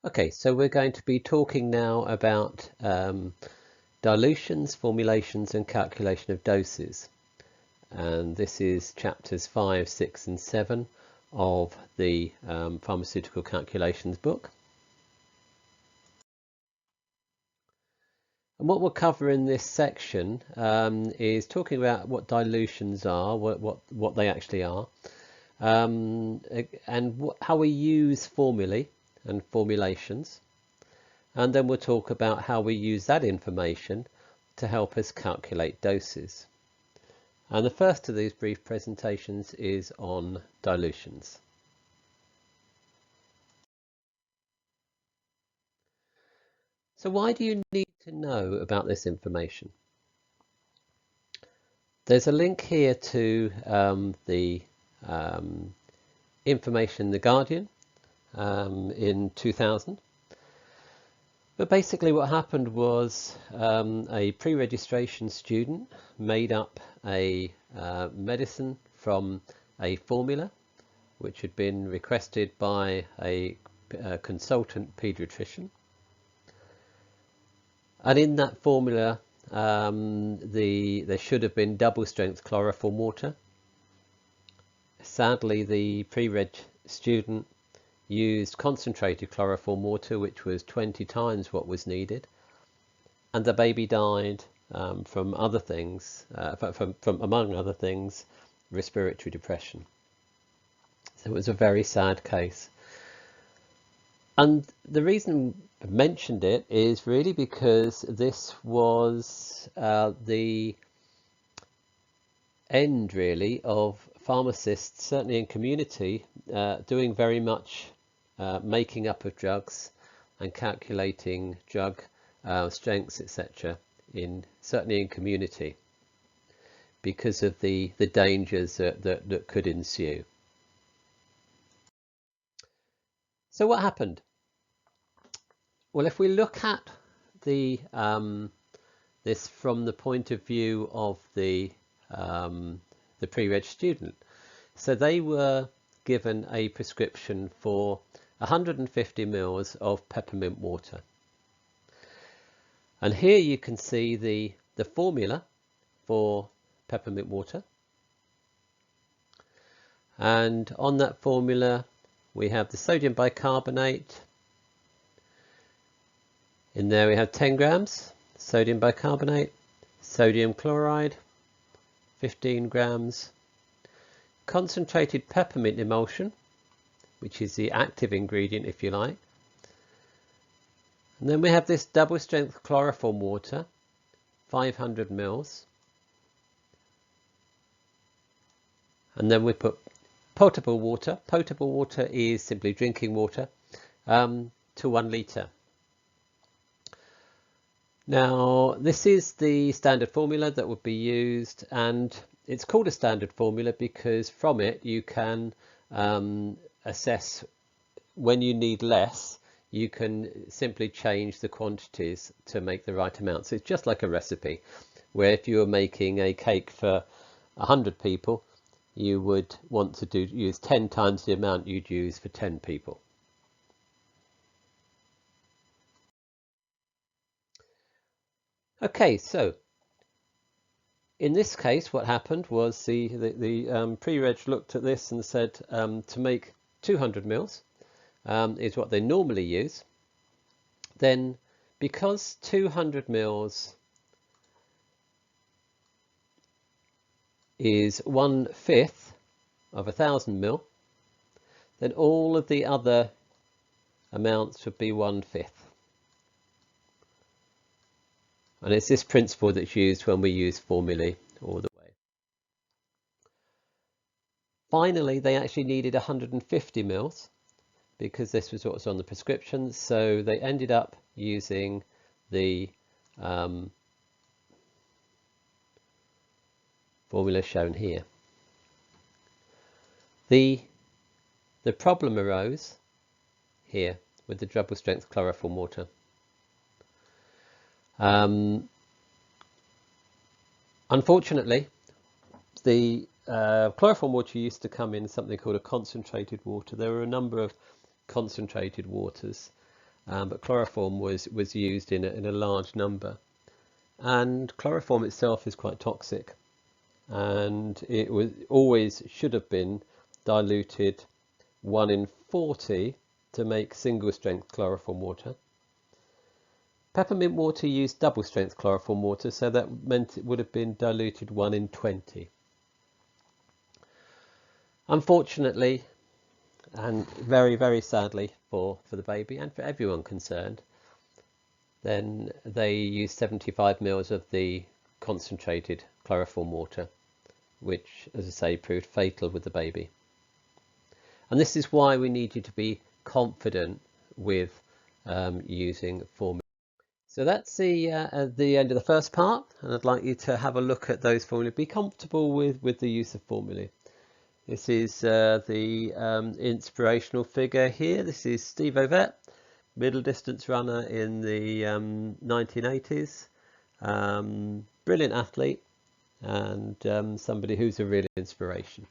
Okay, so we're going to be talking now about dilutions, formulations and calculation of doses. And this is chapters 5, 6 and 7 of the Pharmaceutical Calculations book. And what we'll cover in this section is talking about what dilutions are, what they actually are, and how we use formulae and formulations. And then we'll talk about how we use that information to help us calculate doses. And the first of these brief presentations is on dilutions. So why do you need to know about this information? There's a link here to the information in The Guardian in 2000. But basically what happened was a pre-registration student made up a medicine from a formula which had been requested by a consultant paediatrician. And in that formula there should have been double strength chloroform water. Sadly, the pre-reg student used concentrated chloroform water, which was 20 times what was needed, and the baby died from other things, from among other things, respiratory depression. So it was a very sad case. And the reason I mentioned it is really because this was the end, really, of pharmacists, certainly in community, doing very much making up of drugs and calculating drug strengths, etc., certainly in community, because of the dangers that could ensue. So what happened? Well, if we look at the this from the point of view of the pre-reg student, so they were given a prescription for 150 mils of peppermint water. And here you can see the formula for peppermint water. And on that formula we have the sodium bicarbonate. In there we have 10 grams sodium bicarbonate, sodium chloride 15 grams, concentrated peppermint emulsion, which is the active ingredient, if you like. And then we have this double strength chloroform water, 500 mils. And then we put potable water. Potable water is simply drinking water, to 1 litre. Now, this is the standard formula that would be used, and it's called a standard formula because from it you can assess when you need less. You can simply change the quantities to make the right amount. So it's just like a recipe, where if you were making a cake for 100 people, you would want to use 10 times the amount you'd use for 10 people. Okay, so in this case, what happened was the pre-reg looked at this and said to make 200 mils is what they normally use. Then, because 200 mils is 1/5 of 1,000 mil, then all of the other amounts would be 1/5. And it's this principle that's used when we use formulae all the way. Finally, they actually needed 150 mils because this was what was on the prescription, so they ended up using the formula shown here. The problem arose here with the double strength chloroform water. Unfortunately, the chloroform water used to come in something called a concentrated water. There were a number of concentrated waters, but chloroform was used in a large number. And chloroform itself is quite toxic, and it was always should have been diluted 1 in 40 to make single strength chloroform water. Peppermint water used double strength chloroform water, so that meant it would have been diluted 1 in 20. Unfortunately, and very, very sadly for the baby and for everyone concerned, then they used 75 mils of the concentrated chloroform water, which, as I say, proved fatal with the baby. And this is why we need you to be confident with using formula. So that's the end of the first part, and I'd like you to have a look at those formulae. Be comfortable with the use of formulae. This is the inspirational figure here. This is Steve Ovett, middle distance runner in the 1980s. Brilliant athlete, and somebody who's a real inspiration.